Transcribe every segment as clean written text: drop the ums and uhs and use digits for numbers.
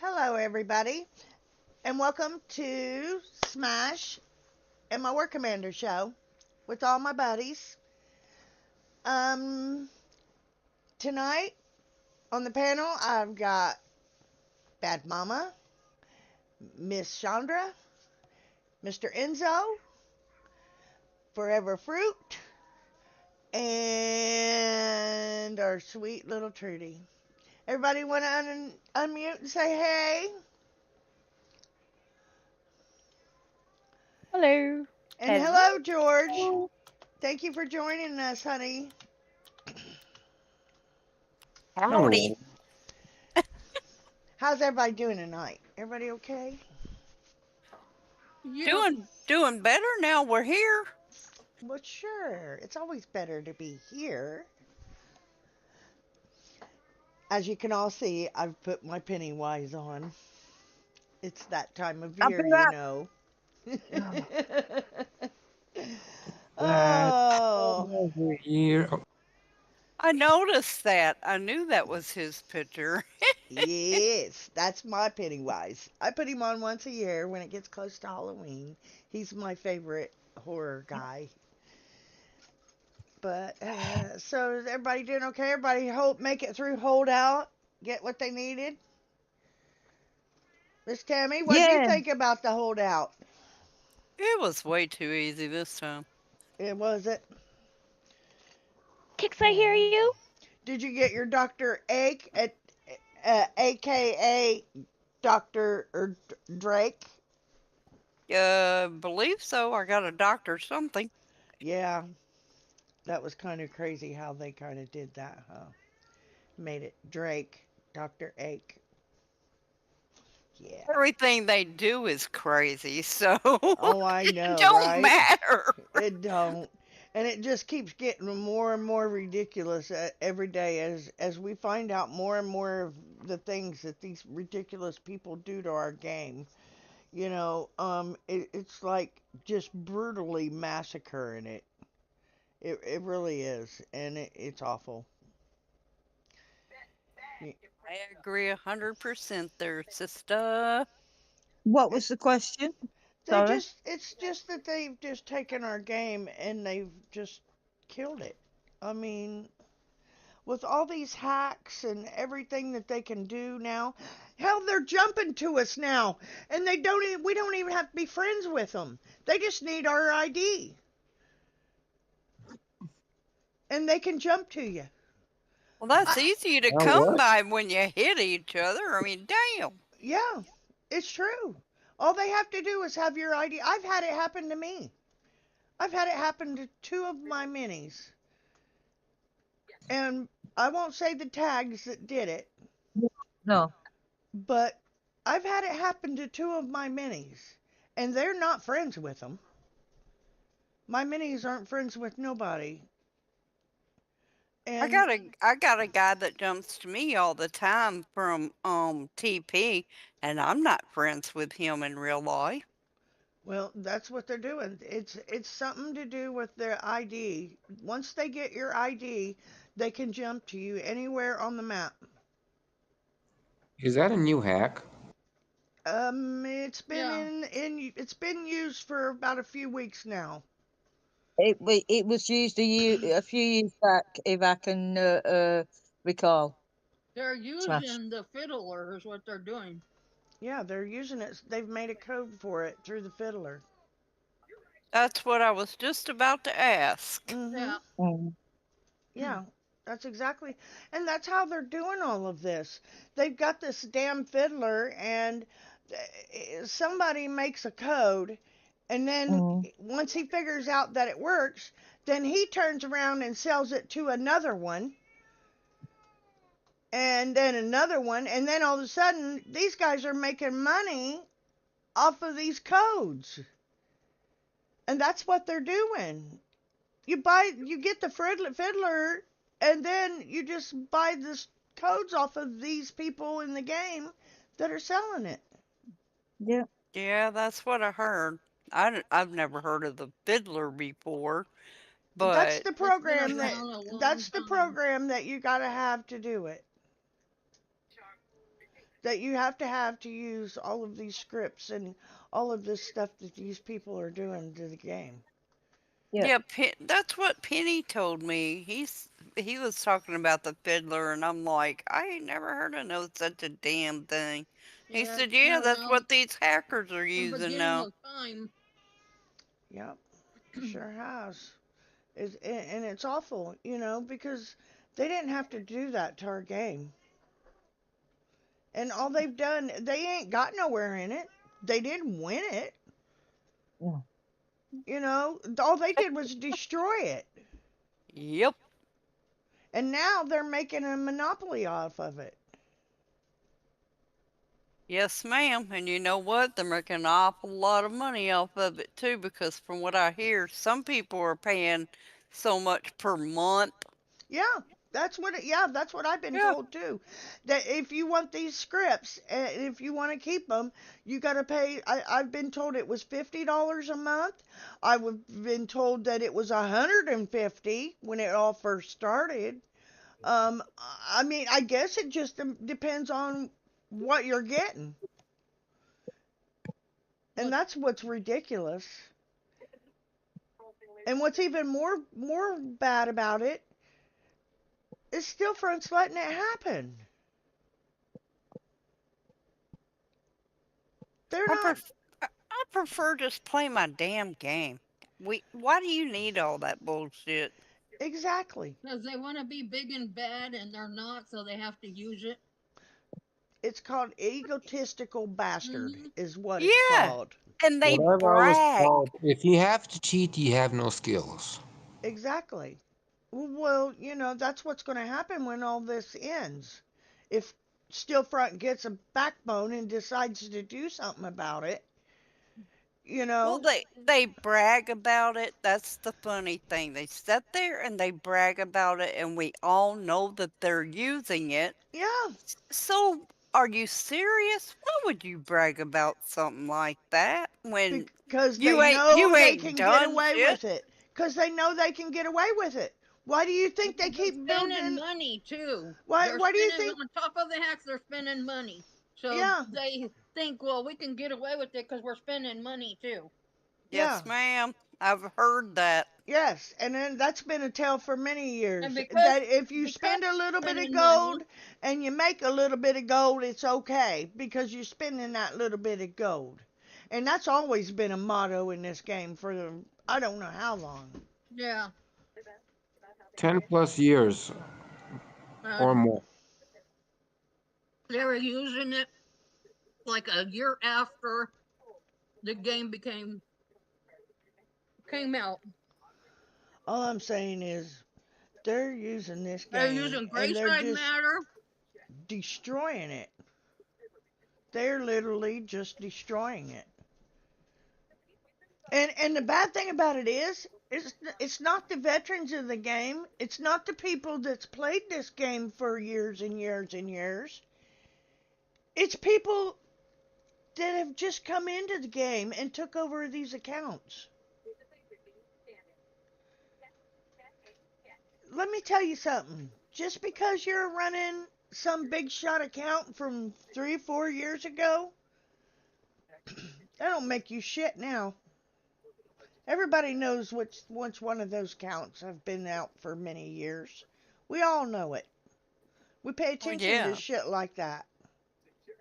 Hello, everybody, and welcome to Smash and my Work Commander show with all my buddies. Um, Tonight on the panel, I've got Bad Mama, Miss Chandra, Mr. Enzo, Forever Fruit, and our sweet little Trudy. Everybody want to unmute and say hey? Hello. And Hello. hello, George. Thank you for joining us, honey. Howdy. How's everybody doing tonight? Everybody okay? Doing better now we're here. Well, sure. It's always better to be here. As you can all see, I've put my Pennywise on. It's that time of I'll year, be you right know. back Oh, over here. I noticed that. I knew that was his picture. yes, that's my Pennywise. I put him on once a year when it gets close to Halloween. He's my favorite horror guy. But so is everybody doing okay? Everybody make it through holdout, get what they needed. Miss Tammy, what do you Yeah, think about the holdout? It was way too easy this time. It was it. Kix, I hear Hmm. you. Did you get your Doctor Ake at AKA Doctor Drake? Believe so. I got a doctor something. Yeah, that was kind of crazy how they kind of did that, huh? Made it Drake, Doctor Ake. Yeah. Everything they do is crazy, so Oh, I it know, don't right? matter. It don't. And it just keeps getting more and more ridiculous every day as we find out more and more of the things that these ridiculous people do to our game. It's like just brutally massacring it. It really is, and it's awful. Y- I agree 100% there, sister. what was the question? Sorry. It's just that they've just taken our game and they've just killed it. I mean, with all these hacks and everything that they can do now. Hell, they're jumping to us now, and we don't even have to be friends with them. They just need our ID, and they can jump to you. Well, that's I, easy to Oh, come what? by when you hit each other. I mean, damn. yeah, it's true. All they have to do is have your ID. I've had it happen to me. I've had it happen to two of my minis, and I won't say the tags that did it, No. but I've had it happen to two of my minis, and they're not friends with them. My minis aren't friends with nobody. I And got a I got a guy that jumps to me all the time from TP, and I'm not friends with him in real life. well, that's what they're doing. It's something to do with their ID. Once they get your ID, they can jump to you anywhere on the map. Is that a new hack? It's been in it's been used for about a few weeks now. It was used a few years back, if I can recall. They're Smash. using the fiddler is what they're doing. Yeah, they're using it. They've made a code for it through the fiddler. That's what I was just about to ask. Mhm. Yeah. Mm. Yeah, that's exactly, and that's how they're doing all of this. They've got this damn fiddler, and somebody makes a code, and then Mm. once he figures out that it works, then he turns around and sells it to another one, and then another one, and then all of a sudden, these guys are making money off of these codes, and that's what they're doing. You get the fiddler, and then you just buy the codes off of these people in the game that are selling it. Yeah. Yeah, that's what I heard. I've never heard of the fiddler before, That's but the It's been program that around a long that's the time. program that you got to have to do it. that you have to use all of these scripts and all of this stuff that these people are doing to the game. Yeah. Yeah, that's what Penny told me. He was talking about the fiddler, and I'm like, I ain't never heard of no such a damn thing. He Yeah, said, yeah, no, that's no. what these hackers are From using beginning now. of time. Yep, sure has. And it's awful, because they didn't have to do that to our game. And all they've done, they ain't got nowhere in it. They didn't win it. Yeah. All they did was destroy it. Yep. And now they're making a monopoly off of it. Yes, ma'am. And you know what? They're making an awful lot of money off of it too, because from what I hear, some people are paying so much per month. Yeah, that's what I've been Yeah. told too. That if you want these scripts and if you want to keep them, you got to pay. I've been told it was $50 a month. I've been told that it was 150 when it all first started. I mean, I guess it just depends on what you're getting, and Look, that's what's ridiculous. And what's even more bad about it is Stillfront's letting it happen. They're I not pref- I prefer just play my damn game. Why do you need all that bullshit? exactly. because they want to be big and bad and they're not, so they have to use it. It's called egotistical bastard, Hmm. is what it's Yeah, called. and they Whatever I was brag. taught, if you have to cheat, you have no skills. Exactly. Well, that's what's going to happen when all this ends. If Stillfront gets a backbone and decides to do something about it, you Well, know, they brag about it. That's the funny thing. They sit there and they brag about it, and we all know that they're using it. yeah, So, are you serious? Why would you brag about something like that when because you they ain't know you they ain't can get done away shit? with it. Because they know they can get away with it. Why do you think they Because they're keep spending building? money too. Why? They're Why do you spending think? on top of the hacks. They're spending money, so Yeah, they think, well, we can get away with it because we're spending money too. yeah. Yes, ma'am. I've heard that. Yes, and then that's been a tale for many And years because that if you because spend a little they're bit of spending money, gold and you make a little bit of gold, it's okay because you're spending that little bit of gold. And that's always been a motto in this game for I don't know how long. yeah, 10 plus years or and more. they were using it like a year after the game came out. All I'm saying is they're using this They're game using and gray they're side just matter. destroying it. They're literally just destroying it. And the bad thing about it is it's not the veterans of the game. It's not the people that's played this game for years and years and years. It's people that have just come into the game and took over these accounts. Let me tell you something. Just because you're running some big shot account from 3 or 4 years ago, that don't make you shit now. Everybody knows which one of those counts have been out for many years. We all know it. We pay Oh attention to yeah. shit like that.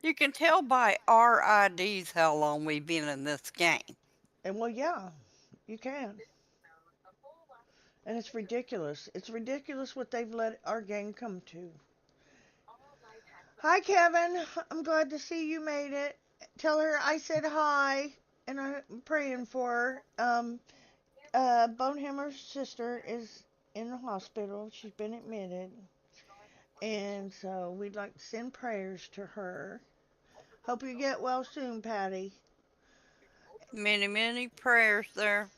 You can tell by our IDs how long we've been in this game. And well, yeah, you can. And it's ridiculous. It's ridiculous what they've let our game come to. Hi, Kevin. I'm glad to see you made it. Tell her I said hi and I'm praying for her. Bonehammer's sister is in the hospital. She's been admitted. And so we'd like to send prayers to her. Hope you get well soon, Patty. Many, many prayers there.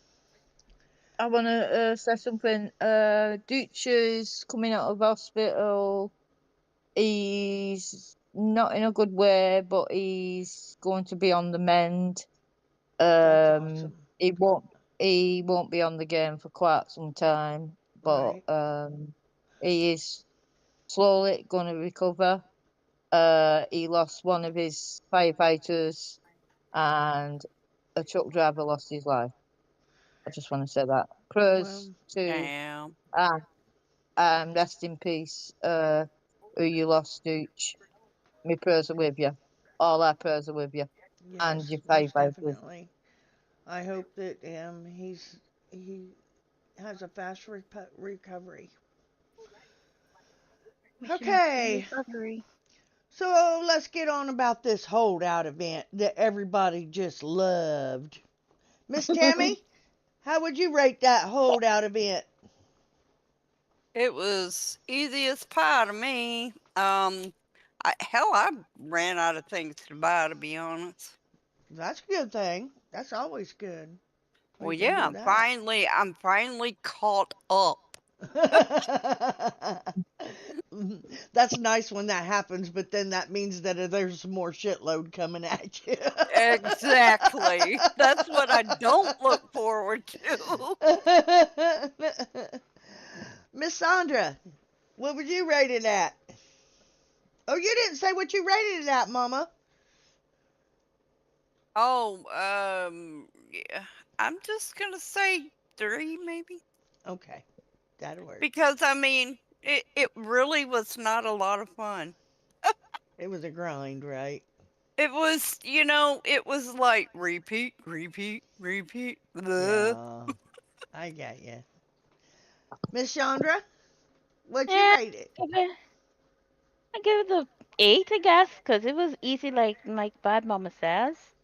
I want to say something. Dutch is coming out of hospital. He's not in a good way, but he's going to be on the mend. That's awesome. He won't be on the game for quite some time, but Right. he is slowly going to recover. He lost one of his firefighters, and a truck driver lost his life. I just want to say that. Well, Prayers to Damn. uh, rest in peace, who you lost, Dooch. My prayers are with you. All our prayers are with you. And yes, your most firefighters. definitely. I hope that he has a fast recovery. Wishing him Okay, recovery. so let's get on about this holdout event that everybody just loved. Miss Tammy, how would you rate that holdout event? It was easy as pie to me. I ran out of things to buy, to be honest. That's a good thing. That's always good. We Well, can yeah, do that. I'm finally caught up. That's nice when that happens, but then that means that there's more shitload coming at you. Exactly. That's what I don't look forward to. Miss Sandra, what would you rate it at? Oh, you didn't say what you rated it at, Mama. Oh, yeah. I'm just gonna say 3, maybe. Okay, that'll work. Because, I mean, it really was not a lot of fun. It was a grind, right? It was, it was like repeat, repeat, repeat. Bleh. Yeah, I got you. Miss Chandra, what you Yeah, rate it? give it, I give it a 8, I guess, because it was easy, like Bad Mama says.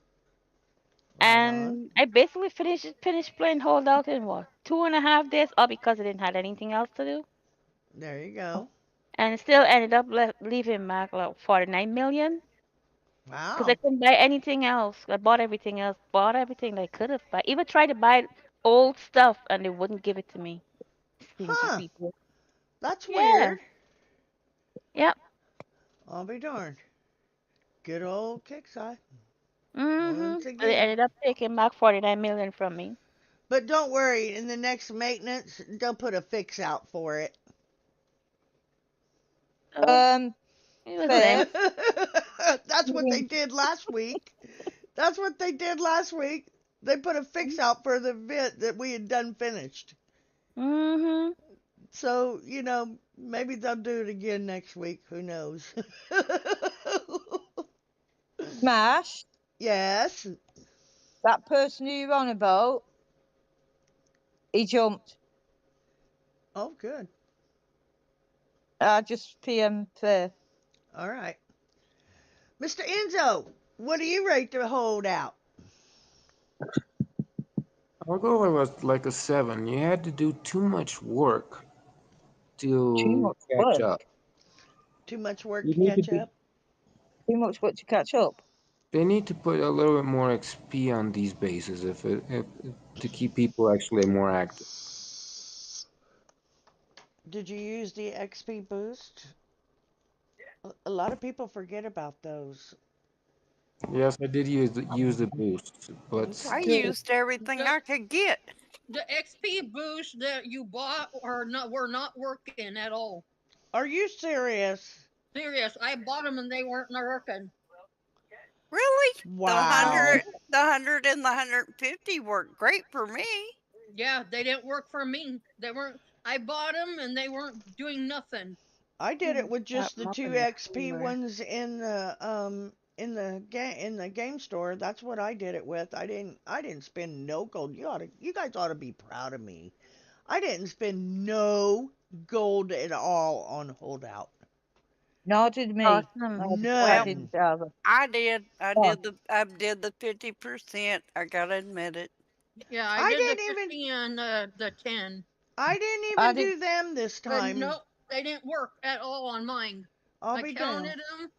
Right on. And I basically finished playing Holdout in what, 2.5 days, all because I didn't have anything else to do. There you go. And still ended up leaving Mac like 49 million because I Wow. couldn't buy anything else. I bought everything else, bought everything that I could have bought. Even tried to buy old stuff and they wouldn't give it to me. Stingy Huh. people. That's Yeah. weird. Yep. I'll be darned. Good old Kickside. Mhm. Once So they again. ended up taking back 49 million from me. But don't worry, in the next maintenance, they'll put a fix out for it. So Um, it was them. Faith, That's what they did last week. That's what they did last week. They put a fix out for the bit that we had done finished. Mhm. So, maybe they'll do it again next week. Who knows? Smash, Yes. that person who you're on about, he jumped. Oh, good. I just PM Faith. All right. Mr. Enzo, what do you rate the holdout? I'll go with like a 7. You had to do too much work Too to much catch work. up. Too much work You to need to catch be, up? Too much work to catch up. they need to put a little bit more XP on these bases if to keep people actually more active. Did you use the XP boost? A lot of people forget about those. Yes, I did use the boost, but I Okay. The, used everything The I could get. the XP boosts that you bought were not working at all. Are you serious? Serious, I bought them and they weren't working. Really? The Wow. 100, the 100 and the 150 worked great for me. Yeah, they didn't work for me. They weren't. I bought them and they weren't doing nothing. I did it with Stop just the two mopping the XP floor. ones in the game store. That's what I did it with. I didn't spend no gold. You guys ought to be proud of me. I didn't spend no gold at all on holdout. nor did me. Awesome. I Well, didn't None. either. I did. Oh, I did the 50%. I gotta admit it. Yeah, I I did the didn't even 50 and the 10, I didn't I even did. do them this but time. no, they didn't work at all on mine. I'll I be down. counted them.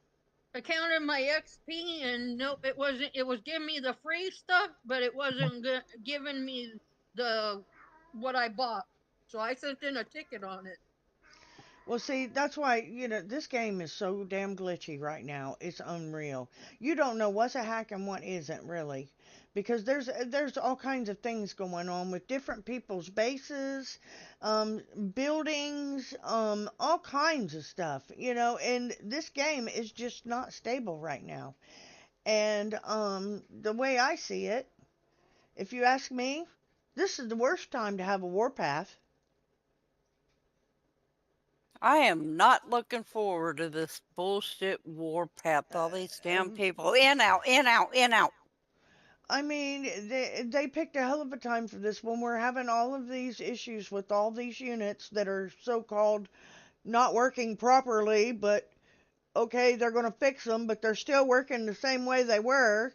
I counted my XP and nope, it wasn't. It was giving me the free stuff, but it wasn't giving me the what I bought. So I sent in a ticket on it. Well, see, that's why, this game is so damn glitchy right now. It's unreal. You don't know what's a hack and what isn't, really. because there's all kinds of things going on with different people's bases, buildings, all kinds of stuff, and this game is just not stable right now. And the way I see it, if you ask me, this is the worst time to have a warpath. I am not looking forward to this bullshit warpath. All these damn people in, out, in, out, in, out. I mean, they picked a hell of a time for this when we're having all of these issues with all these units that are so-called not working properly, but okay, they're going to fix them, but they're still working the same way they were.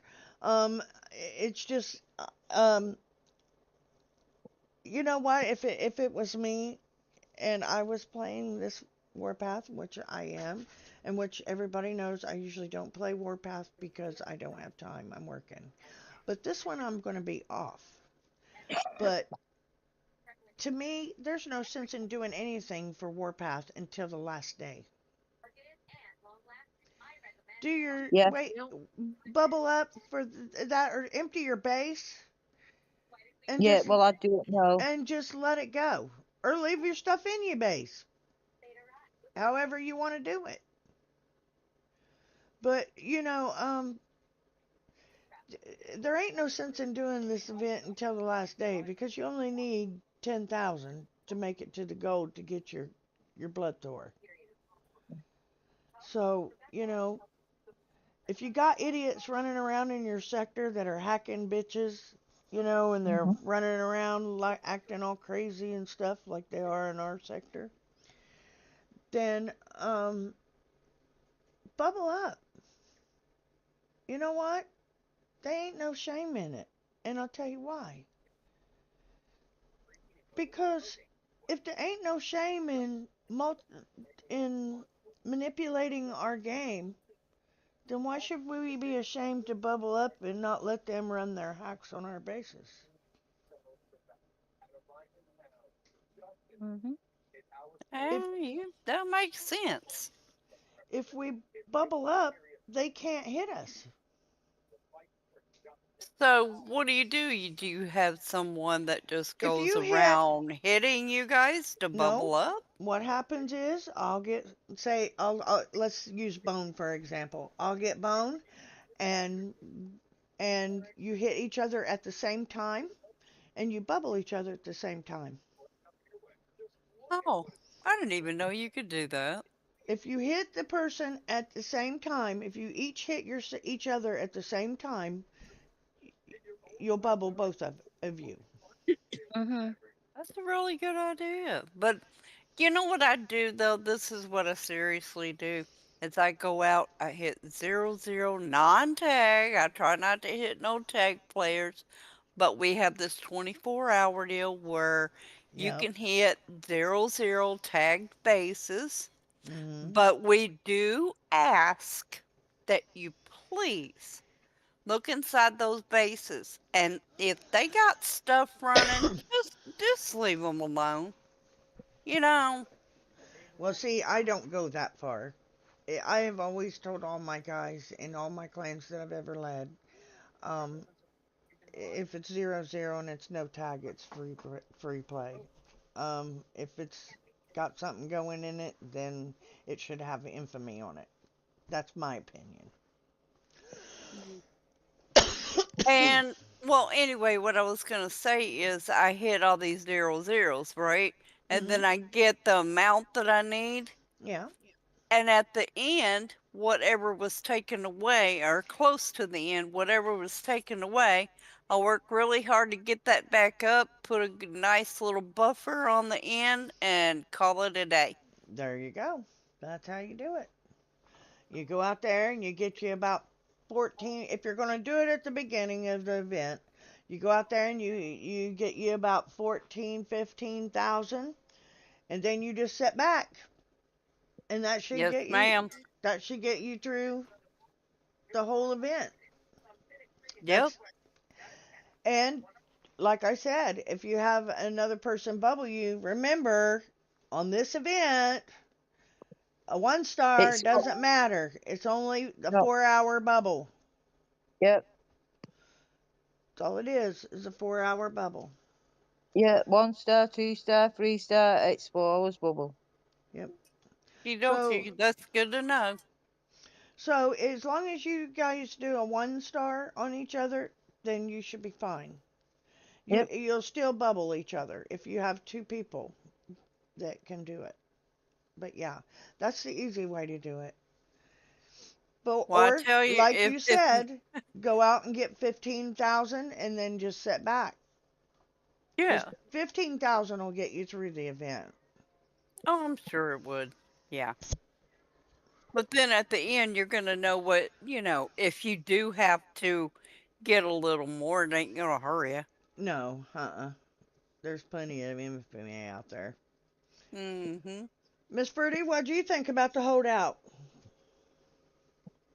It's just, you know what? If it was me and I was playing this Warpath, which I am, and which everybody knows, I usually don't play Warpath because I don't have time. I'm working. But this one I'm going to be off. But to me, there's no sense in doing anything for Warpath until the last day. Do your Yeah. wait, Yep. bubble up for that, or empty your base and Yeah, just well, I do it now. let it go, or leave your stuff in your base. However you want to do it. But there ain't no sense in doing this event until the last day because you only need 10,000 to make it to the gold to get your blood Thor. So, if you got idiots running around in your sector that are hacking bitches, and they're Hmm. running around like acting all crazy and stuff like they are in our sector, then bubble up. You know what? They ain't no shame in it. And I'll tell you why. Because if there ain't no shame in manipulating our game, then why should we be ashamed to bubble up and not let them run their hacks on our bases? Hmm. If That makes sense. if we bubble up, they can't hit us. So, what do? Do you have someone that just If goes you hit around hitting you guys to No, bubble up? what happens is I'll get say let's use bone for example. I'll get bone and you hit each other at the same time and you bubble each other at the same time. Oh, I didn't even know you could do that. If you hit the person at the same time, if you each hit each other at the same time, you'll bubble both of you. Hmm. That's a really good idea. But you know what I do though? This is what I seriously do. Is I go out, I hit 00 non-tag. I try not to hit no tag players, but we have this 24-hour deal where you Yep. can hit 00 tagged bases, Mhm. but we do ask that you please look inside those bases, and if they got stuff running, just leave them alone. You know, Well, see, I don't go that far. I have always told all my guys in all my clans that I've ever led, um, if it's 00 and it's no tag, it's free play. If it's got something going in it, then it should have infamy on it. That's my opinion. and well, anyway, what I was gonna say is I hit all these 00s, right? And Mhm. then I get the amount that I need, Yeah. and at the end, whatever was taken away, or close to the end, whatever was taken away, I work really hard to get that back up, put a nice little buffer on the end, and call it a day. There you go. That's how you do it. You go out there and you get you about 14. If you're going to do it at the beginning of the event, you go out there and you get you about 14, 15,000, and then you just sit back, and Yes, ma'am. that should get you through the whole event. Yep. That's and like I said, if you have another person bubble you, remember on this event, a 1 star It's got doesn't matter. It's only a no. 4 hour bubble. Yep. That's all it is a 4 hour bubble. Yeah, 1 star, 2 star, 3 star. It's 4 hours bubble. Yep. So Dokie, that's good to know. so as long as you guys do a 1 star on each other, then you should be fine. Yep. You'll still bubble each other if you have two people that can do it. But yeah, that's the easy way to do it. But Well, I or tell you, like you if said, go out and get 15,000 and then just sit back because yeah, 15,000 will get you through the event. oh, I'm sure it would. Yeah. But then at the end, you're gonna know what, if you do have to get a little more, it ain't gonna hurry you. No, there's plenty of infamy out there. Mm-hmm. Miss Birdie, what do you think about the holdout?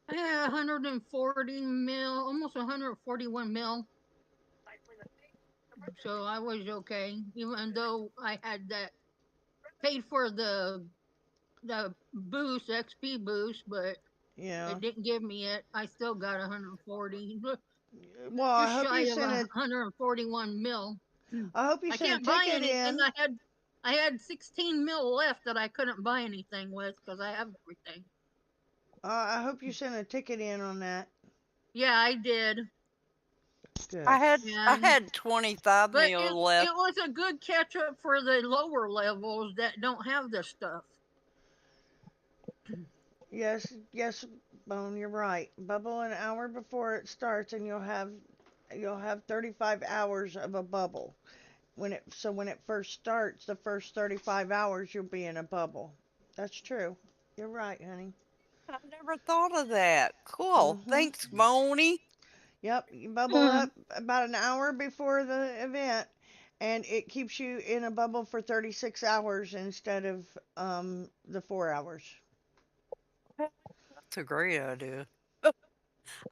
I had 140 mil, almost 141 mil. So I was okay, even though I had that paid for the boost, XP boost, but Yeah. it didn't give me it. I still got 140, Well, I just hope shy you of sent a 141 mil. I hope you I sent a can't buy ticket any, and in. I had 16 mil left that I couldn't buy anything with because I have everything. I hope you sent a ticket in on that. Yeah, I did, I Good. had I and had 25 but mil it left. was a good catch up for the lower levels that don't have this stuff. Yes, yes, Bone, you're right. Bubble an hour before it starts, and you'll have 35 hours of a bubble. When it first starts, the first 35 hours you'll be in a bubble. That's true. You're right, honey. I never thought of that. Cool. Mhm. Thanks, Moni. Yep, you bubble Mm. up about an hour before the event, and it keeps you in a bubble for 36 hours instead of the 4 hours. That's a great idea.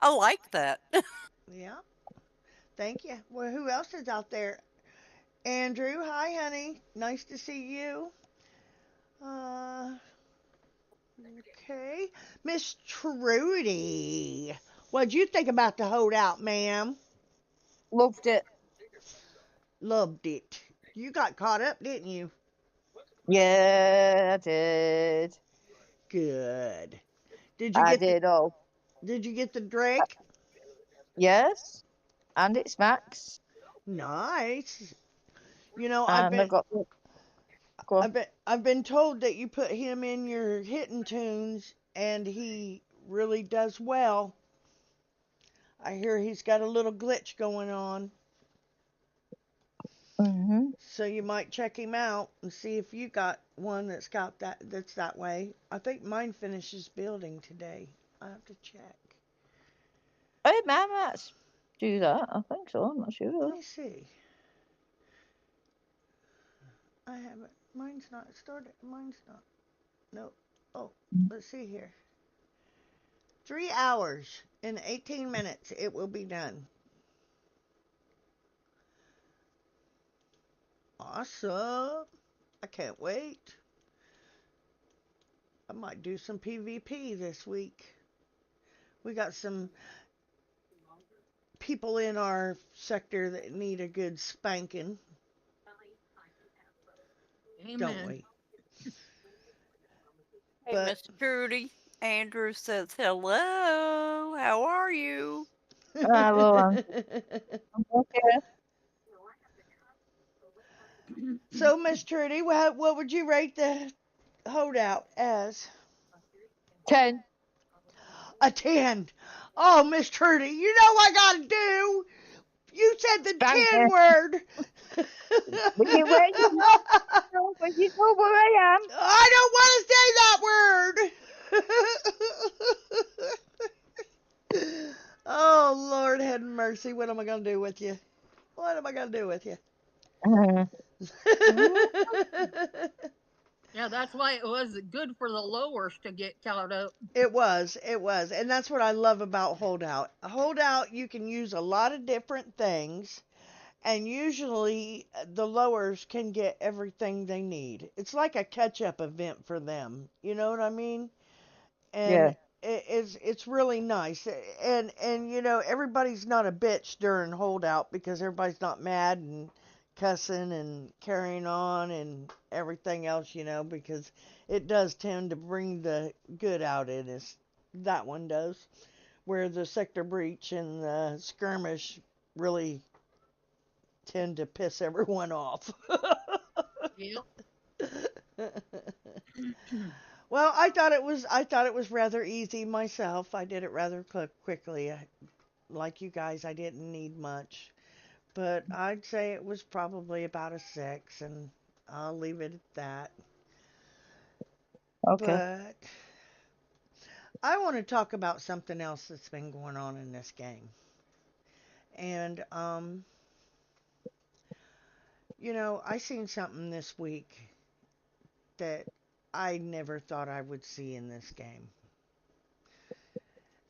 I like that. Yeah. Thank you. Well, who else is out there? Andrew, hi, honey. Nice to see you. Uh, okay. Miss Trudy, what'd you think about the holdout, ma'am? Loved it. Loved it. You got caught up, didn't you? Yeah, I did. Good. Did you I get the did all. Did you get the Drake? Yes, and it's max. Nice. You know, And I got go on. I've been told that you put him in your hitting tunes, and he really does well. I hear he's got a little glitch going on. Mhm. So you might check him out and see if you got one that's that way. I think mine finishes building today. I have to check. Hey, man, let's do that. I think so. I'm not Let sure. me see. I haven't. Mine's not started. Mine's not. Nope. Oh, let's see here. 3 hours and 18 minutes. It will be done. Awesome. I can't wait. I might do some PvP this week. We got some people in our sector that need a good spanking, don't Amen. we? Hey, But Miss Trudy. Andrew says hello. How are you? Well, I'm okay. so, Miss Trudy, what would you rate the holdout as? 10. A 10. Oh, Miss Trudy, you know what I gotta do. You said the Spank 10 me. word. When you where you know, when you know where I am. I don't want to say that word. Oh, Lord, have mercy. What am I going to do with you? What am I going to do with you? Mhm. Mhm. Yeah, that's why it was good for the lowers to get caught up. It was. And that's what I love about Holdout. Holdout, you can use a lot of different things, and usually the lowers can get everything they need. It's like a catch up event for them. You know what I mean? Yeah. And it's really nice, and everybody's not a bitch during holdout because everybody's not mad and cussing and carrying on and everything else, because it does tend to bring the good out in us. That one does, where the sector breach and the skirmish really tend to piss everyone off. Yep. Well, I thought it was rather easy myself. I did it rather quickly. Like you guys, I didn't need much, but I'd say it was probably about a 6, and I'll leave it at that. Okay. But I want to talk about something else that's been going on in this game. And I seen something this week that I never thought I would see in this game.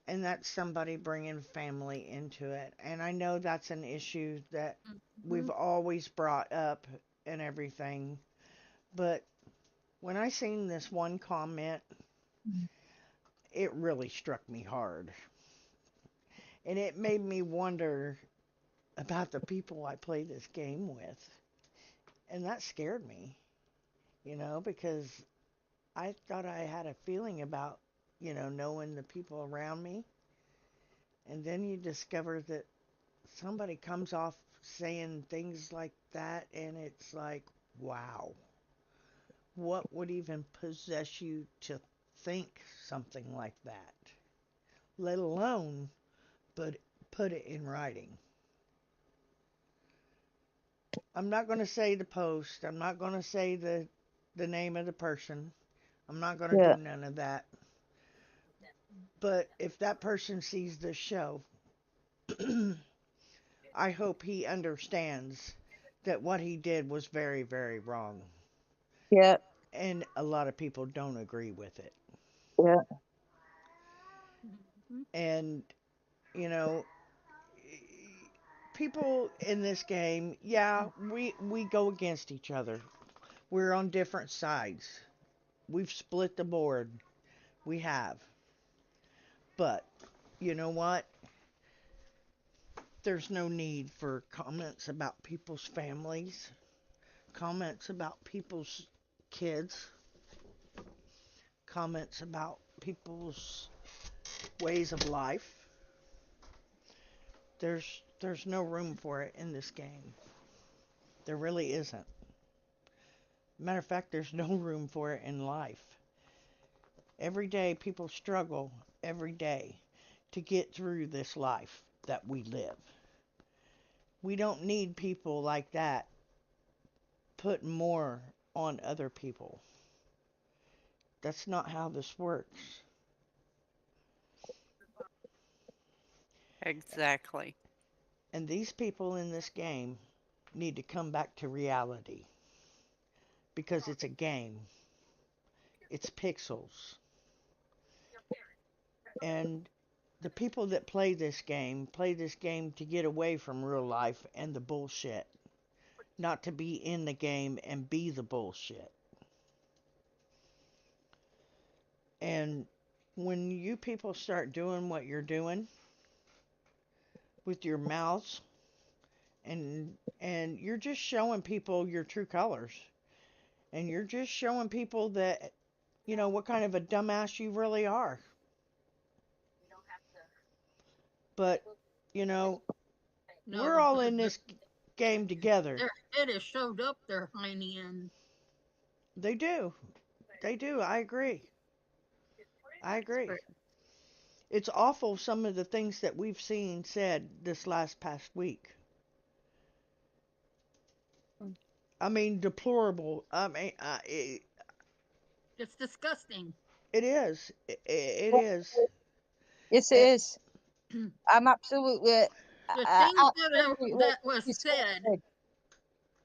And that's somebody bringing family into it. And I know that's an issue that we've Mhm. always brought up and everything. But when I seen this one comment, it really struck me hard. And it made me wonder about the people I play this game with. And that scared me, because I thought I had a feeling about, knowing the people around me. And then you discover that somebody comes off saying things like that, and it's like, wow, what would even possess you to think something like that? Let alone but put it in writing. I'm not going to say the post. I'm not going to say the name of the person. I'm not going to Yeah. do none of that. But if that person sees this show, I hope he understands that what he did was very, very wrong. Yeah. And a lot of people don't agree with it. Yeah. Mhm. And, you know, people in this game, yeah, we go against each other. We're on different sides. We've split the board. We have. But you know what? There's no need for comments about people's families, comments about people's kids, comments about people's ways of life. There's no room for it in this game. There really isn't. Matter of fact, there's no room for it in life. Every day people struggle every day to get through this life that we live. We don't need people like that putting more on other people. That's not how this works. Exactly. And these people in this game need to come back to reality because it's a game. It's pixels. And the people that play this game to get away from real life and the bullshit, not to be in the game and be the bullshit. And when you people start doing what you're doing with your mouths, and you're just showing people your true colors, and you're just showing people that what kind of a dumbass you really are. But you know No, we're all in because this game together. their head is shoved up their hiney end. They do. They do. I agree. I agree. It's awful some of the things that we've seen said this last past week. I mean, deplorable. I mean, It's disgusting. it is. It is. Yes, it Eh, is. I'm The things absolutely that was said disgusted.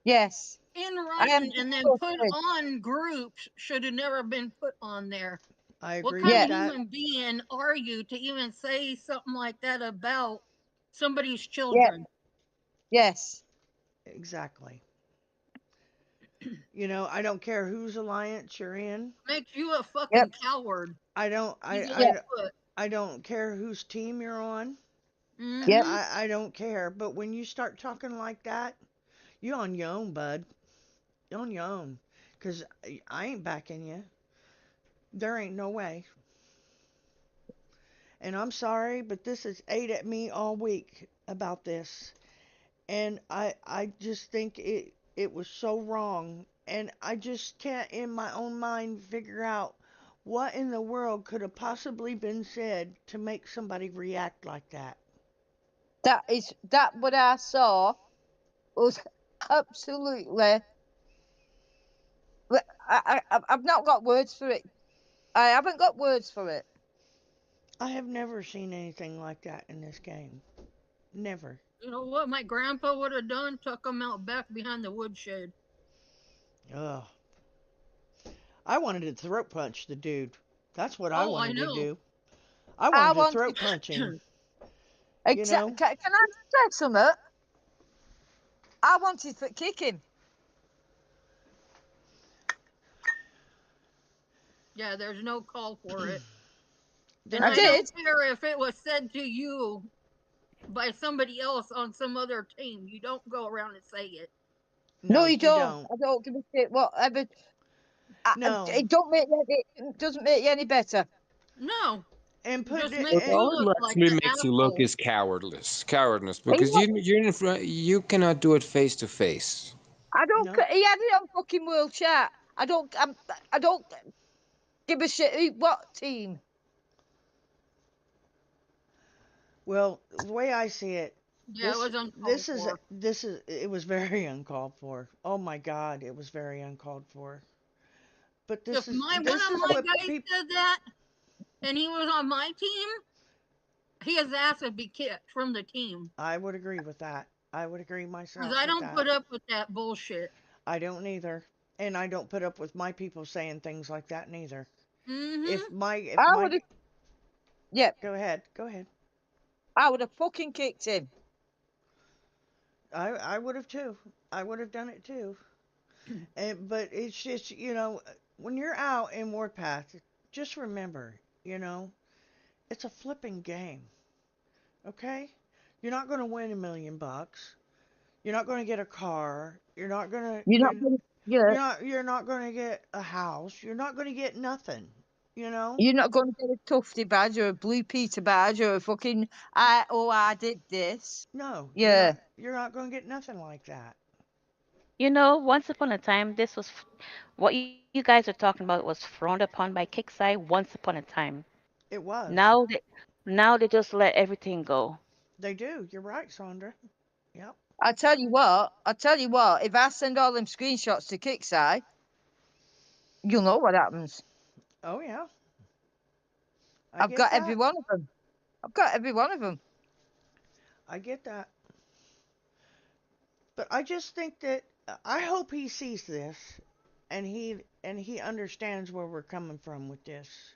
Yes, in I am writing and then put disgusted. on groups should have never been put on there. I What agree kind with of Yes, that. human being are you to even say something like that about somebody's yes, children? yes, Exactly. I don't care whose alliance you're in. Makes you a yep, fucking coward. I don't. Easily yeah, put. I don't care whose team you're on. Yep. Mm-hmm. I don't care. But when you start talking like that, you on your own, bud. You on your own. 'Cause I ain't backing you. There ain't no way. And I'm sorry, but this has ate at me all week about this. And I just think it was so wrong. And I just can't in my own mind figure out what in the world could have possibly been said to make somebody react like that. That what I saw was absolutely. I've not got words for it. I haven't got words for it. I have never seen anything like that in this game. Never. You know what my grandpa would have done? Took him out back behind the woodshed. Ugh. I wanted to throat punch the dude. That's what I Oh, I wanted to know. do. I I wanted to want throat punch him, you exact. know? Can I say something? I wanted to kick him. Yeah, there's no call for it. There And I I isn't. did. don't care if it was said to you by somebody else on some other team. You don't go around and say it. No, No, you you don't. don't. I don't give a shit. Whatever. No. It don't make you it doesn't make you any better. No, And put just it, makes It you and, all look like actually an makes you look asshole. as cowardness, He because wa- you're in front, you cannot do it face to face. I don't. no. He had it on fucking world chat. I don't give a shit. What team? Well, the way I see it, Yeah, it this was uncalled this is for. this is it was very uncalled for. Oh my God, it was very uncalled for. But If my one this of is my what guys people. said that and he was on my team, his ass would be kicked from the team. I would agree with that. I would agree Because myself I with don't that. put up with that bullshit. I don't either, and I don't put up with my people saying things like that neither. Mm-hmm. If I my would have. Yeah, Go ahead, go ahead. I would have fucking kicked him. I would have too. I would have done it too. But it's just, when you're out in Warpath, just remember, it's a flipping game, okay? You're not going to win $1 million. You're not going to get a car. You're not gonna. Yeah, You're not going to get a house. You're not going to get nothing, you know? you're not going to get a tufty badge or a blue Peter badge or a fucking. I did this. No, Yeah. you're not going to get nothing like that. Once upon a time, what you guys are talking about was frowned upon by Kickside once upon a time. It was. Now they, now they just let everything go. They do. You're right, Sandra. Yep. I tell you what. I tell you what. If I send all them screenshots to Kickside, you'll know what happens. Oh yeah. I I've get got every that. one of them. I've got every one of them. I get that. But I just think that I hope he sees this and he understands where we're coming from with this.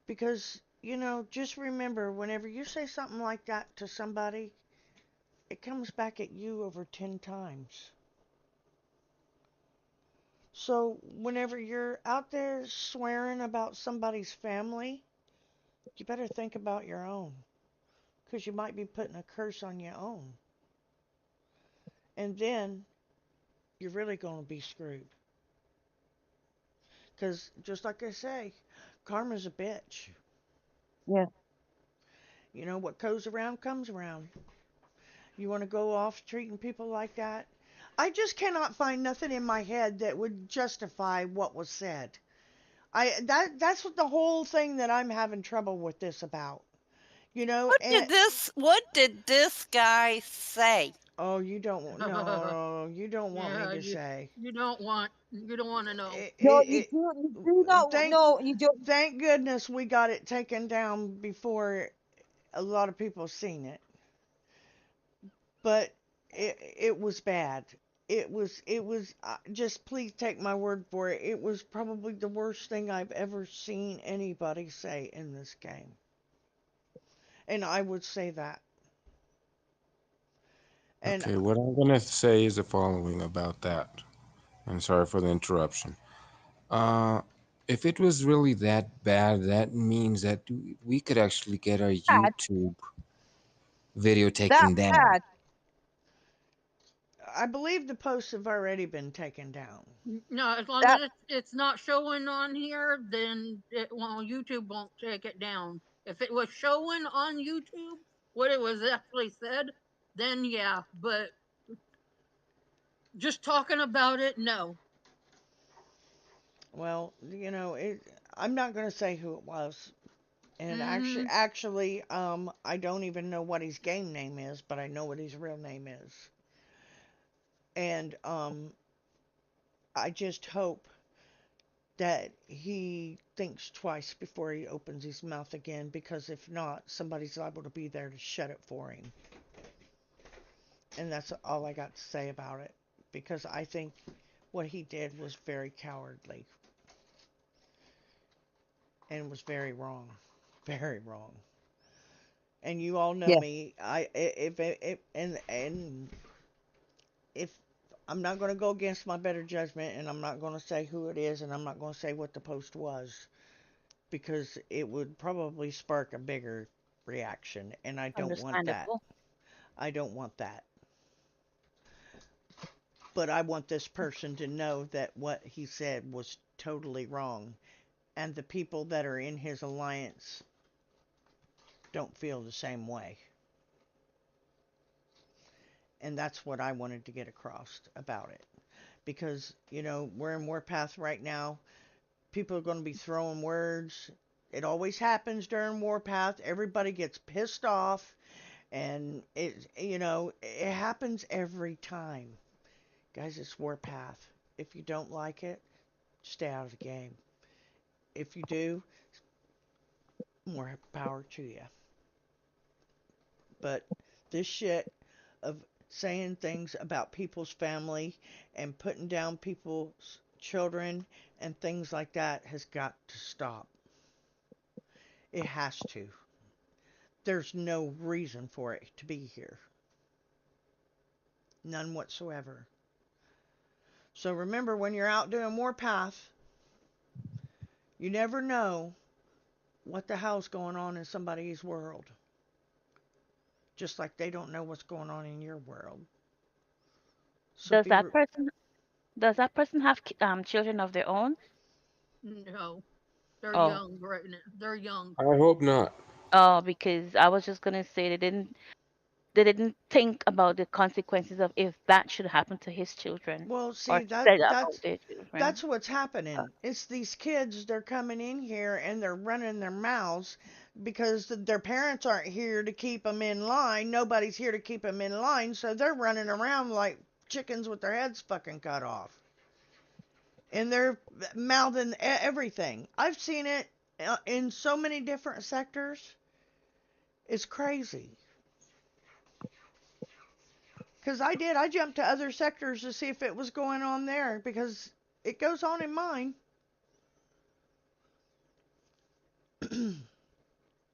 Because, just remember whenever you say something like that to somebody, it comes back at you over 10 times. So, whenever you're out there swearing about somebody's family, you better think about your own. Because you might be putting a curse on your own. And then you're really going to be screwed. Because, just like I say, karma's a bitch. Yeah. What goes around comes around. You want to go off treating people like that? I just cannot find nothing in my head that would justify what was said. That's what the whole thing that I'm having trouble with this about. And What did this guy say? oh, you don't no, you don't want me Yeah, to say. you don't want to know. No, It, you do not. thank No, you don't. thank goodness we got it taken down before a lot of people seen it. But it was bad. It was just please take my word for it. It was probably the worst thing I've ever seen anybody say in this game. And I would say that. And Okay, what I'm gonna say is the following about that. And sorry for the interruption. Uh, If it was really that bad, that means that we could actually get our Bad, YouTube video that taken down. bad. I believe the posts have already been taken down. No, as long That as it's not showing on here, then YouTube won't take it down. If it was showing on YouTube what it was actually said, then yeah. But just talking about it, no. Well, I'm not going to say who it was. And Mm-hmm. I don't even know what his game name is, but I know what his real name is. And I just hope that he thinks twice before he opens his mouth again, because if not, somebody's liable to be there to shut it for him. And that's all I got to say about it, because I think what he did was very cowardly and was very wrong, very wrong. And you all know yeah, me. I if and if I'm not going to go against my better judgment, and I'm not going to say who it is, and I'm not going to say what the post was, because it would probably spark a bigger reaction, and I don't want that. Understandable. I don't want that. But I want this person to know that what he said was totally wrong, and the people that are in his alliance don't feel the same way. And that's what I wanted to get across about it. Because, we're in Warpath right now. People are going to be throwing words. It always happens during Warpath. Everybody gets pissed off, and it happens every time. Guys, it's Warpath. If you don't like it, stay out of the game. If you do, more power to you. But this shit of saying things about people's family and putting down people's children and things like that has got to stop. It has to. There's no reason for it to be here. None whatsoever. So remember, when you're out doing Warpath, you never know what the hell's going on in somebody's world. Just like they don't know what's going on in your world. So Does be. that person does that person have children of their own? No, they're Oh, young right now. They're young. I hope not. oh, because I was just gonna say they didn't think about the consequences of if that should happen to his children Well, or see, said about their children. that's what's happening. It's these kids, they're coming in here and they're running their mouths because their parents aren't here to keep them in line. Nobody's here to keep them in line, so they're running around like chickens with their heads fucking cut off. And they're mouthing everything. I've seen it in so many different sectors. It's crazy. Because I did. I jumped to other sectors to see if it was going on there, because it goes on in mine.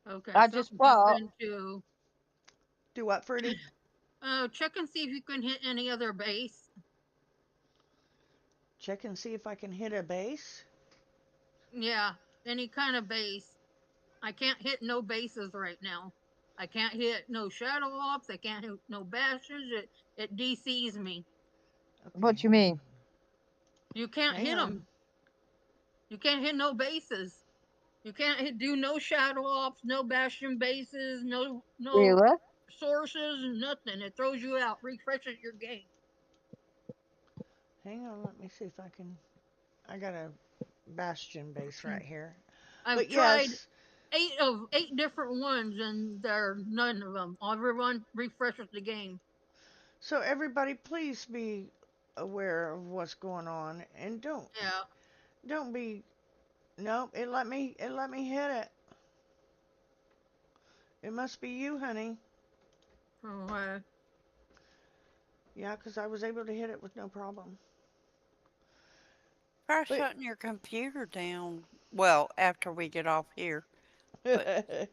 Okay, I just something what? happened to. Do what, Fruity? Check and see if you can hit any other base. Check and see if I can hit a base. Yeah, any kind of base. I can't hit no bases right now. I can't hit no shadow ops. I can't hit no bastions. It DCs me. What Okay, do you mean? You can't hang hit on. them. You can't hit no bases. You can't do no shadow ops, no bastion bases, no Really? sources, nothing. It throws you out, refreshes your game. Hang on, let me see if I can. I got a bastion base right here. I've But tried yes, eight different ones, and there are none of them. Everyone refreshes the game. so everybody, please be aware of what's going on, and Yeah. don't be. Nope, it let me hit it. It must be you, honey. Oh, Yeah, 'cause I was able to hit it with no problem. Try But shutting your computer down. Well, after we get off here. But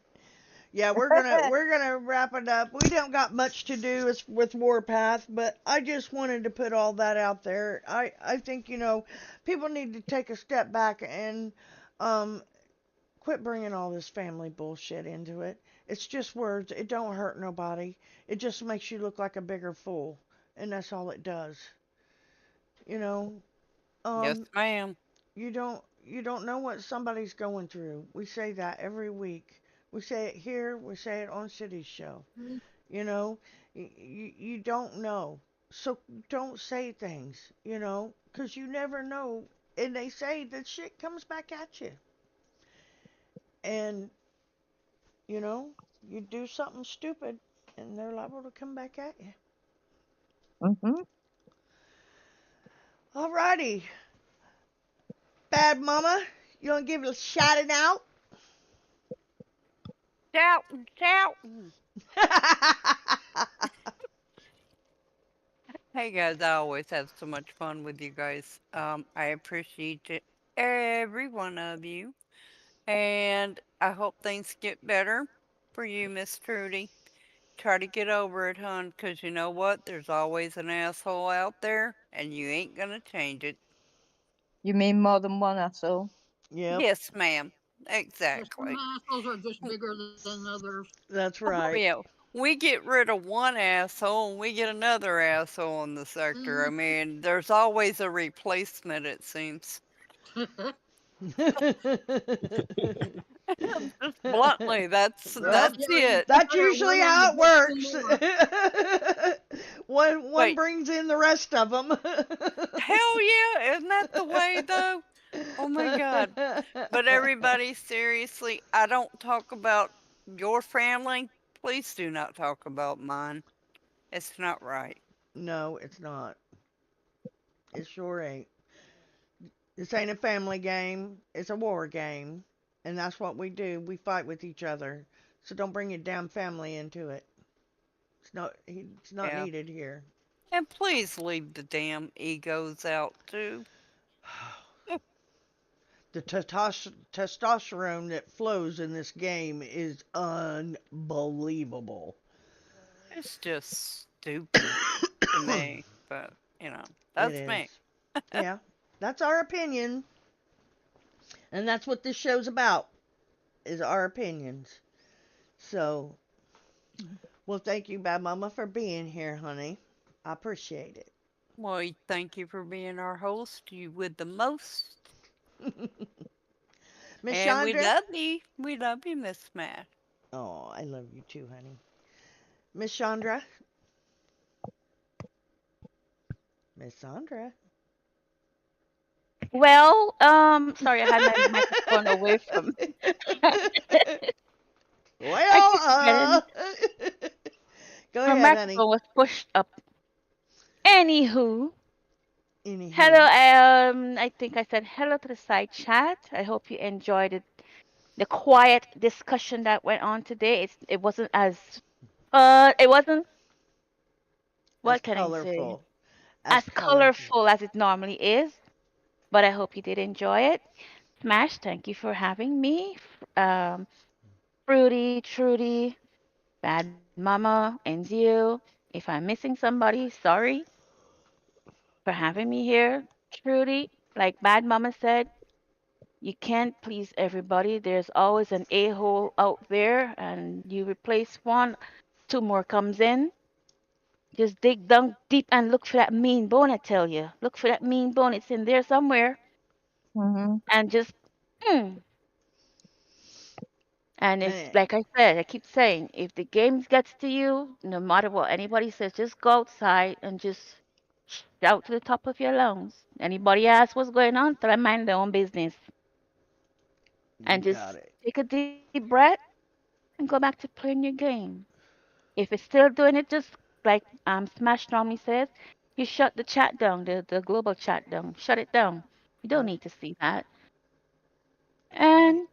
Yeah, we're gonna wrap it up. We don't got much to do with Warpath, but I just wanted to put all that out there. I think people need to take a step back and um quit bringing all this family bullshit into it. It's just words. It don't hurt nobody. It just makes you look like a bigger fool, and that's all it does. You know, Yes, um, ma'am. you don't know what somebody's going through. We say that every week. We say it here. We say it on City's show. You know, you don't know, so don't say things. Because you never know. And they say that shit comes back at you. And you know, you do something stupid, and they're liable to come back at you. Mhm. Alrighty, bad mama, you want to give it a shout it out? Shouting, shouting. Hey guys, I always have so much fun with you guys. I appreciate it, every one of you, and I hope things get better for you, Miss Trudy. Try to get over it, hon, 'cause you know what? There's always an asshole out there, and you ain't gonna change it. You mean more than one asshole? Yep, Yes, ma'am. Yeah, some Exactly. assholes are just bigger than others. that's Oh, right. yeah. We get rid of one asshole and we get another asshole in the sector. I Mm. mean, there's always a replacement, it seems. Just bluntly, that's Well, Well, that's yeah, you it. that's better usually warn them to how it get two works. more. one Wait, brings in the rest of them. hell yeah, isn't that the way though? Oh my God. But everybody, seriously, I don't talk about your family. Please do not talk about mine. It's not right. No, it's not. It sure ain't. This ain't a family game. It's a war game. And that's what we do. We fight with each other. So don't bring your damn family into it. It's not Yeah. needed here. And please leave the damn egos out too. The testosterone that flows in this game is unbelievable. It's just stupid to me. But, It that's is. me. Yeah. That's our opinion. And that's what this show's about, is our opinions. So, well, thank you, Bad Mama, for being here, honey. I appreciate Well, thank you for being our host. You with the most. it. Miss And we Chandra? love you. We love you, Miss Smash. Oh, I love you too, honey. Miss Chandra? Miss Chandra? Well, sorry, I had my microphone away from. I Well, keep forgetting. go My ahead, honey. microphone was pushed up. Anywho, hello. Anywho, I think I said hello to the side chat. I hope you enjoyed it. The quiet discussion that went on today. It wasn't as it wasn't, as what can I say, colorful. As as colorful. colorful as it normally is. But I hope you did enjoy it. Smash, thank you for having me. Fruity, Trudy, Bad Mama, and you. If I'm missing somebody, sorry for having me here. Trudy, like Bad Mama said, you can't please everybody. There's always an a-hole out there, and you replace one, two more comes in. Just dig down deep and look for that mean bone, I tell you. Look for that mean bone. It's in there somewhere. Mhm. And just, mm. And if, Eh, like I said, I keep saying, if the game gets to you, no matter what anybody says, just go outside and just shout to the top of your lungs. Anybody asks what's going on, tell them mind their own business. you And got just it. take a deep breath and go back to playing your game. If it's still doing it, just like Smash normally says, you shut the chat down, the global chat down. Shut it down. You don't Yep. need to see that. Right. And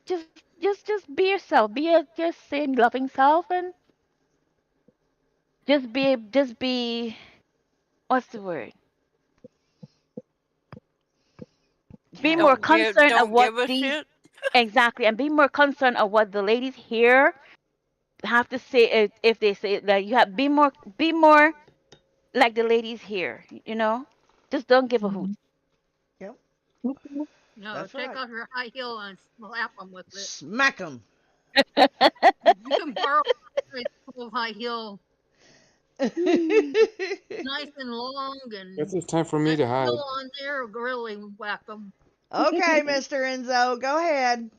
just be yourself. Be your just same loving self, and just be what's the word? Be more Happy. Don't give concerned of don't what give a these shit. Exactly, and be more concerned of what the ladies here have to say. If they say that, you have be more like the ladies here. Just don't give a hoot. Mhm. Yep, Mhm. No, that's take right. off your high heel and slap them with it. Smack them. You can borrow a nice full high heel, Mm. nice and long, Guess and it's time for me that to heel hide. on there will really whack them. Okay, Mr. Enzo, go ahead.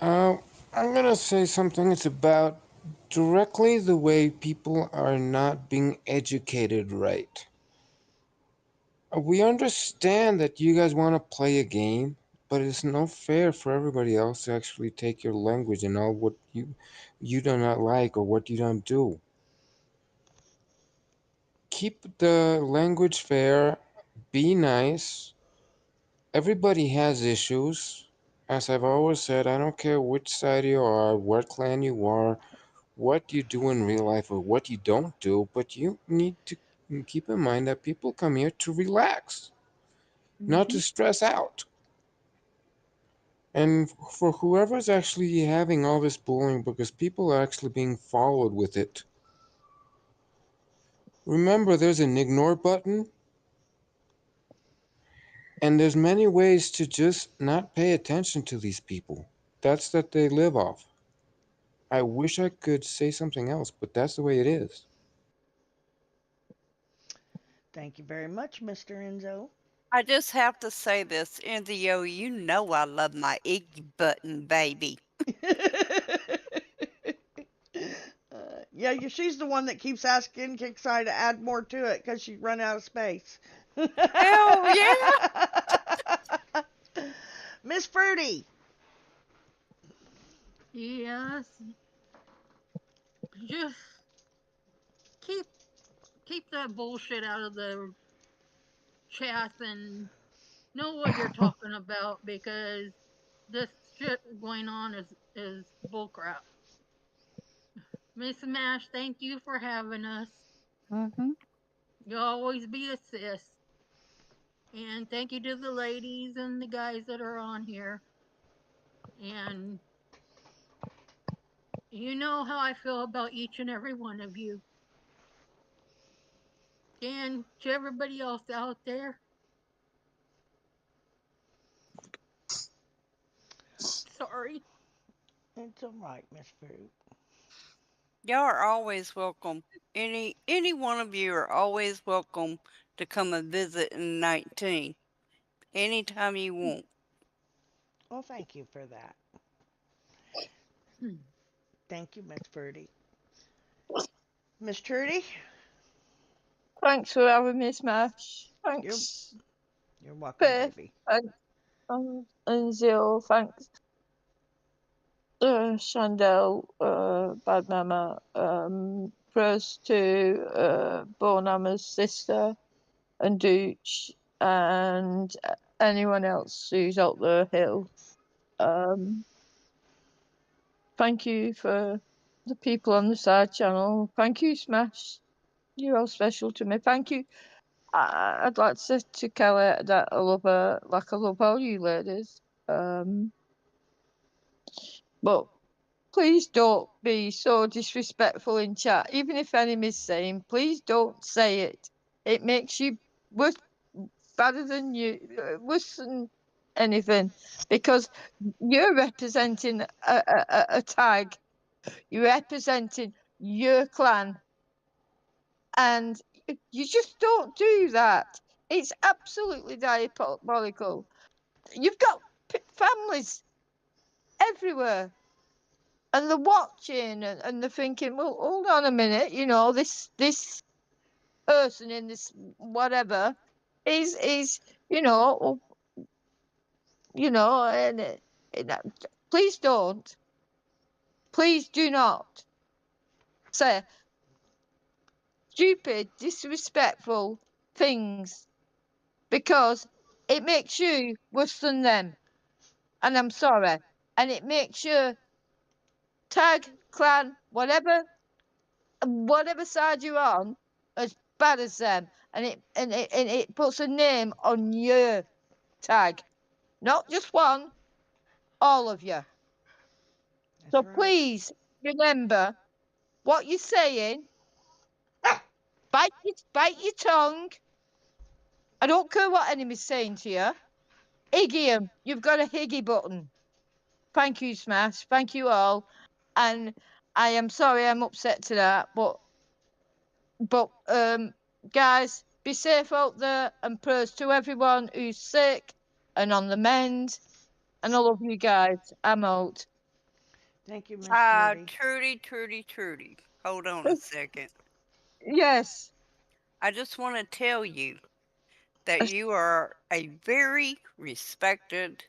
Uh, I'm gonna say something. It's about directly the way people are not being educated right. We understand that you guys want to play a game, but it's no fair for everybody else to actually take your language and all what you do not like or what you don't do. Keep the language fair. Be nice. Everybody has issues. As I've always said, I don't care which side you are, what clan you are, what you do in real life, or what you don't do, but you need to keep in mind that people come here to relax, not to Mhm. stress out. And for whoever's actually having all this bullying, because people are actually being followed with it, remember there's an ignore button, and there's many ways to just not pay attention to these people. That's that they live off. I wish I could say something else, but that's the way it is. Thank you very much, Mr. Enzo. I just have to say this, Indio, you know I love my Iggy button, baby. Yeah, she's the one that keeps asking Kixi to add more to it because she's run out of space. Hell yeah! Miss Fruity. Yes, just keep keep that bullshit out of the chat and know what you're talking about because this shit going on is bullcrap. Miss Mash, thank you for having us. Mhm. You'll always be a sis. And thank you to the ladies and the guys that are on here. And you know how I feel about each and every one of you. And to everybody else out there, sorry. It's all right, Miss Fruit. Y'all are always welcome. Any one of you are always welcome to come and visit in 19 anytime you want. Well, thank you for that. Thank you, Miss Fruity. Miss Trudy, Thanks for having me, Smash. you're Thanks, you're welcome, Faith. baby. Thanks, and Zil. Thanks, Shandell, Bad Mama, prayers to Bonama's sister and Dooch, and anyone else who's up the hill. Um, Thank you for the people on the side channel. Thank you, Smash. You're all special to me. Thank you. I'd like to say to Kelly that I love her like I love all you ladies. But please don't be so disrespectful in chat. Even if enemy's saying, please don't say it. It makes you worse, better than you, worse than anything, because you're representing a tag. You're representing your clan, and you just don't do that. It's absolutely diabolical. You've got families everywhere, and they're watching, and they're thinking, well, hold on a minute, this person in this whatever is you know and please don't, please do not say stupid, disrespectful things, because it makes you worse than them. And I'm sorry. And it makes you tag, clan, whatever side you're on, as bad as them. And it puts a name on your tag. not just one, all of you. That's So right. please remember what you're saying. Bite your tongue. I don't care what enemy's saying to you. Higgy 'em. You've got a Higgy button. Thank you, Smash. Thank you all. And I am sorry I'm upset to that, but guys, be safe out there and prayers to everyone who's sick and on the mend. And I love you guys. I'm out. Thank you, Miss Trudy. Trudy. Hold on a second. Yes. I just want to tell you that you are a very respected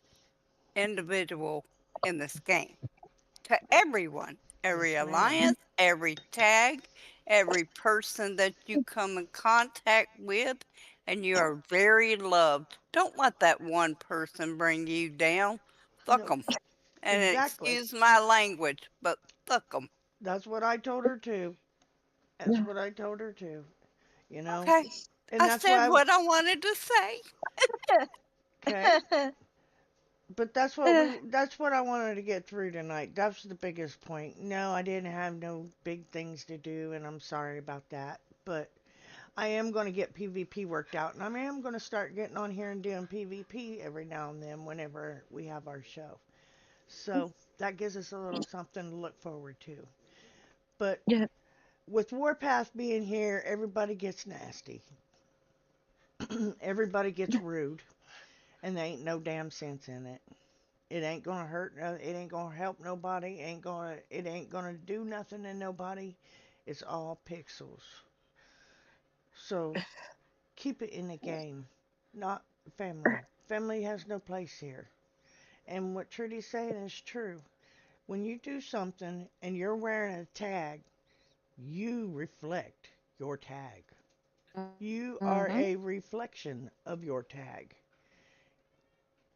individual in this game. To everyone, every Yes, ma'am. alliance, every tag, every person that you come in contact with, and you are very loved. Don't let that one person bring you down. Fuck No, them. And exactly. excuse my language, but fuck them. That's what I told her too. That's what I told her too. You know, Okay? and I that's said why. what I wanted to say. Okay, but that's what I wanted to get through tonight. That's the biggest point. No, I didn't have no big things to do, and I'm sorry about that. But I am going to get PvP worked out, and I am going to start getting on here and doing PvP every now and then whenever we have our show. So that gives us a little something to look forward to. But Yeah. with Warpath being here, everybody gets nasty. Everybody gets rude, and there ain't no damn sense in it. It ain't gonna hurt. It ain't gonna help nobody. It ain't gonna do nothing to nobody. It's all pixels. So keep it in the game, not family. Family has no place here. And what Trudy's saying is true. When you do something and you're wearing a tag, you reflect your tag. You Mm-hmm. are a reflection of your tag.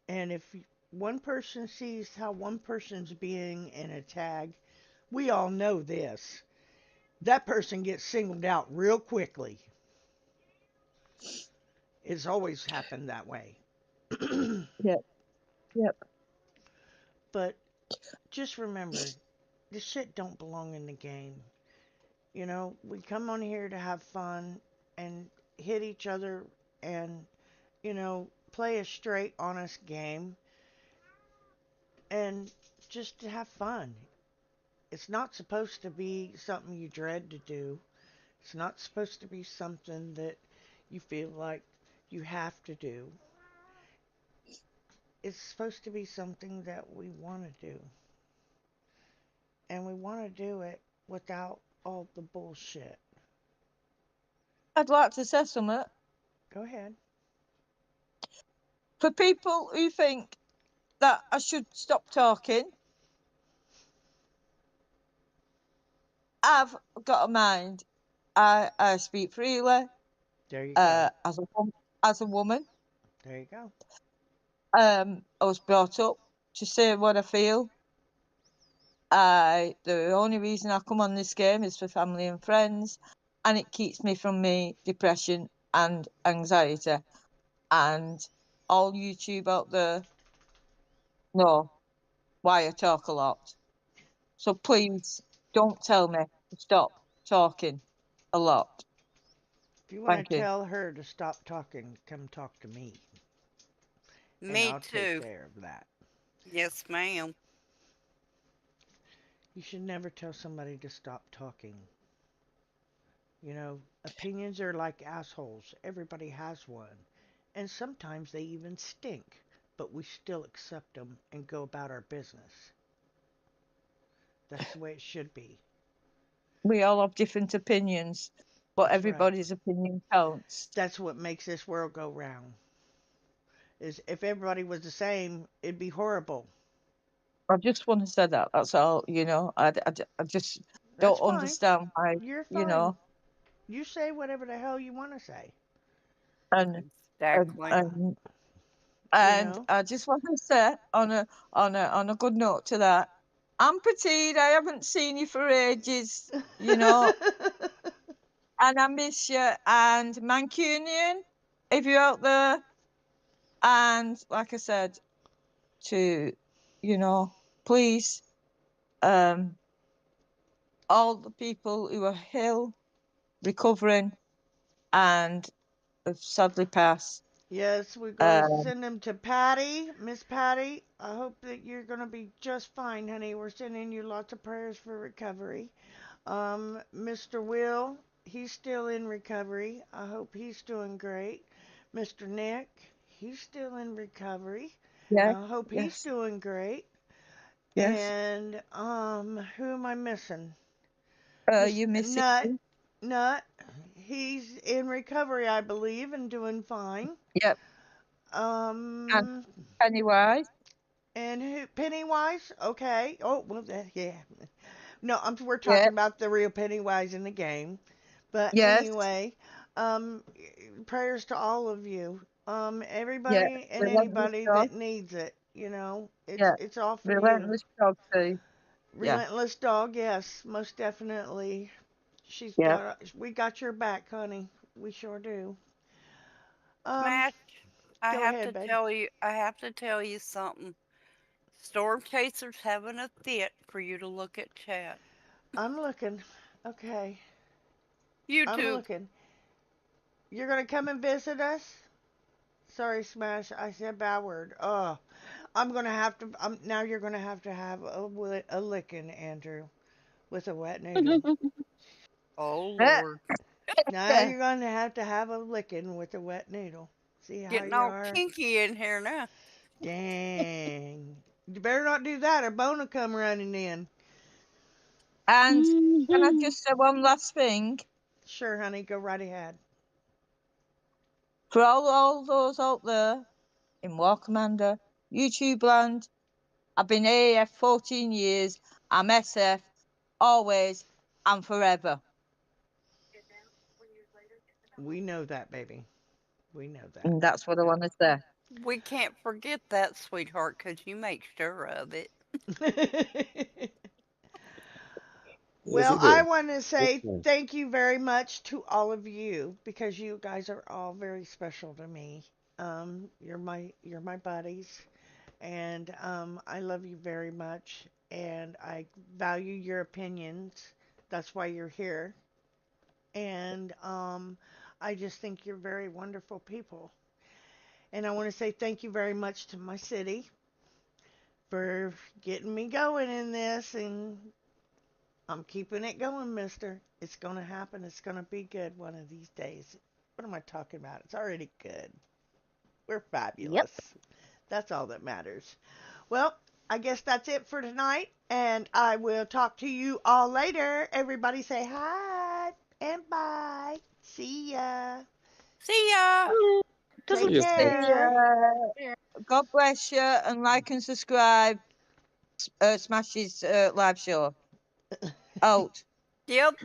And if one person sees how one person's being in a tag, we all know this. That person gets singled out real quickly. It's always happened that way. Yep. Yep. But just remember, this shit don't belong in the game. You know, we come on here to have fun and hit each other and, play a straight, honest game and just to have fun. It's not supposed to be something you dread to do. It's not supposed to be something that you feel like you have to do. It's supposed to be something that we want to do. And we want to do it without all the bullshit. I'd like to say something. Go ahead. For people who think that I should stop talking, I've got a mind. I speak freely. There you go. As a woman, There you go. I was brought up to say what I feel. The only reason I come on this game is for family and friends, and it keeps me from me depression and anxiety. And all YouTube out there know why I talk a lot. So please don't tell me to stop talking a lot. If you want to Thank you. tell her to stop talking, come talk to me, and Me I'll take too. care of that. Yes, ma'am. You should never tell somebody to stop talking. Opinions are like assholes. Everybody has one. And sometimes they even stink. But we still accept them and go about our business. That's the way it should be. We all have different opinions, but That's right. everybody's opinion counts. That's what makes this world go round. Is if everybody was the same, it'd be horrible. I just want to say that. That's all. I just That's don't fine. understand why, You're you fine. know, You say whatever the hell you want to say. and and Exactly. and, You and know? I just want to say on a good note to that, I'm petite. I haven't seen you for ages, and I miss you. And Mancunian, if you're out there, and like I said, to, please, all the people who are ill, recovering, and have sadly passed. Yes, we're going to Um, send them to Patty. Miss Patty, I hope that you're going to be just fine, honey. We're sending you lots of prayers for recovery. Mr. Will, he's still in recovery. I hope he's doing great. Mr. Nick, he's still in recovery. yeah, I hope he's yes, doing great. yes. And who am I missing? Miss You miss it? Nut, Nut, he's in recovery, I believe, and doing fine. Yep. And Um, Pennywise? and who? Pennywise? Okay. Oh, well, yeah. No, we're Yeah, talking about the real Pennywise in the game. But yes, anyway, um, prayers to all of you. yeah. Everybody and Relentless anybody dog. that needs it. You know, Yeah. it's all for you. Relentless dog too. Yeah, Relentless dog, yes, most definitely. yeah. We got your back, honey. We sure do. Um, Smash, I go have ahead, to babe. tell you, I have to tell you something. Storm Chaser's having a fit for you to look at chat. I'm looking. Okay, I'm YouTube. looking. You're gonna come and visit us? Sorry, Smash. I said bad word. Oh, I'm gonna have to. Now you're gonna have a licking, Andrew, with a wet noodle. Oh Eh, Lord. Now eh. you're gonna have a licking with a wet noodle. See how Getting you all are? kinky in here now. Dang. You better not do that, or Bone will come running in. And can I just say one last thing? Sure, honey. Go right ahead. For all those out there in War Commander, YouTube land, I've been AF 14 years. I'm SF, always and forever. We know that, baby. We know And that's what I want to say. We can't forget that, sweetheart, 'cause you make sure of it. that. Yes, Well, you I do. want to say Okay. thank you very much to all of you because you guys are all very special to me. You're my buddies, and I love you very much, and I value your opinions. That's why you're here, and I just think you're very wonderful people. And I want to say thank you very much to my city for getting me going in this, and I'm keeping it going, mister. It's going to happen. It's going to be good one of these days. What am I talking about? It's already good. We're Yep. fabulous. That's all that matters. Well, I guess that's it for tonight, and I will talk to you all later. Everybody say hi and bye. See ya. See ya! Take See you, See Smash. care. ya. Yeah. God bless you, and like and subscribe. Smash his live show. Out. Yep.